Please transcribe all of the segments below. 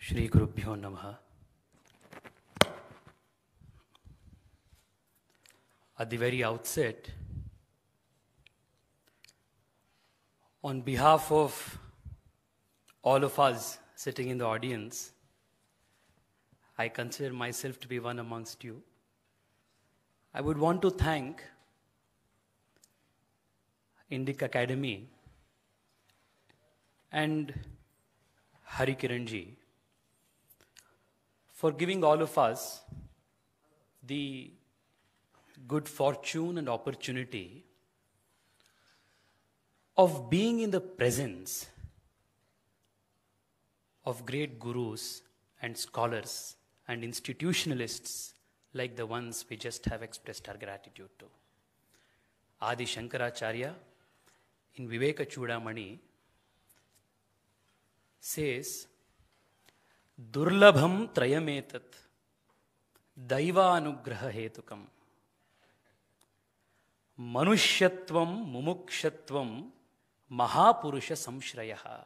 Shri Gurubhyo Namaha. At the very outset, on behalf of all of us sitting in the audience, I consider myself to be one amongst you. I would want to thank Indic Academy and Hari Kiranji for giving all of us the good fortune and opportunity of being in the presence of great gurus and scholars and institutionalists like the ones we just have expressed our gratitude to. Adi Shankaracharya in Viveka Chudamani says, Durlabham trayametat daivanugraha hetukam Manushyatvam mumukshatvam mahapurusha samshrayaha.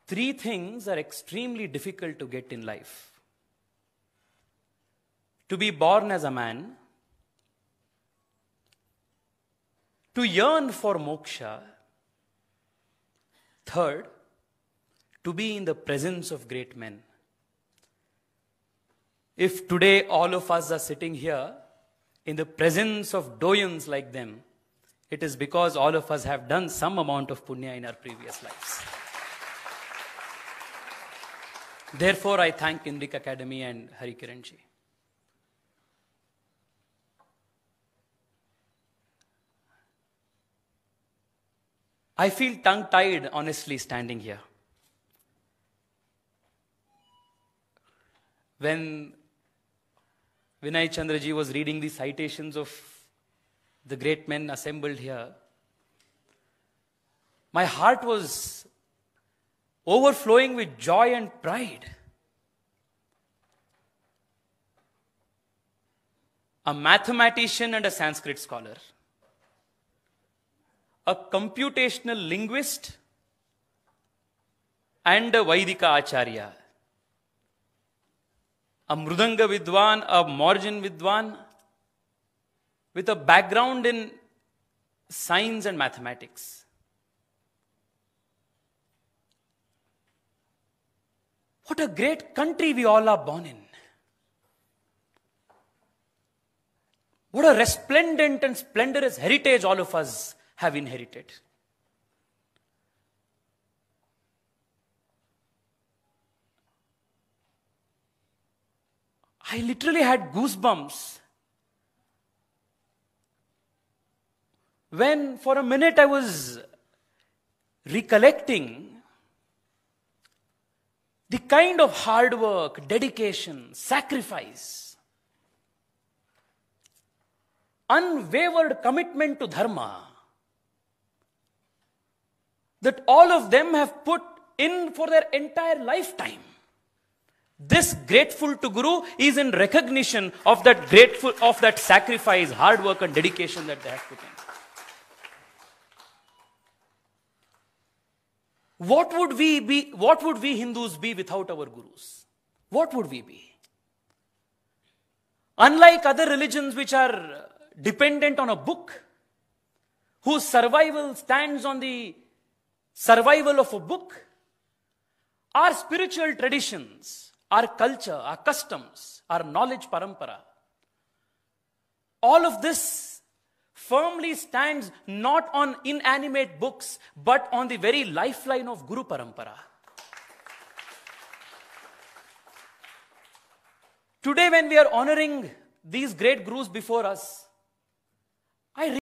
Three things are extremely difficult to get in life. To be born as a man, to yearn for moksha, third, to be in the presence of great men. If today all of us are sitting here in the presence of doyens like them, it is because all of us have done some amount of punya in our previous lives. Therefore, I thank Indic Academy and Hari Kiranji. I feel tongue-tied, honestly, standing here. When Vinay Chandraji was reading the citations of the great men assembled here, my heart was overflowing with joy and pride. A mathematician and a Sanskrit scholar, a computational linguist and a Vaidika Acharya, a Mrudanga Vidwan, a Morjan Vidwan, with a background in science and mathematics. What a great country we all are born in. What a resplendent and splendorous heritage all of us have inherited. I literally had goosebumps when for a minute I was recollecting the kind of hard work, dedication, sacrifice, unwavered commitment to dharma that all of them have put in for their entire lifetime. This grateful to Guru is in recognition of that sacrifice, hard work and dedication that they have put in. What would we Hindus be without our gurus? What would we be? Unlike other religions which are dependent on a book, whose survival stands on the survival of a book, our spiritual traditions, our culture, our customs, our knowledge parampara, all of this firmly stands not on inanimate books, but on the very lifeline of Guru Parampara. Today, when we are honoring these great gurus before us, I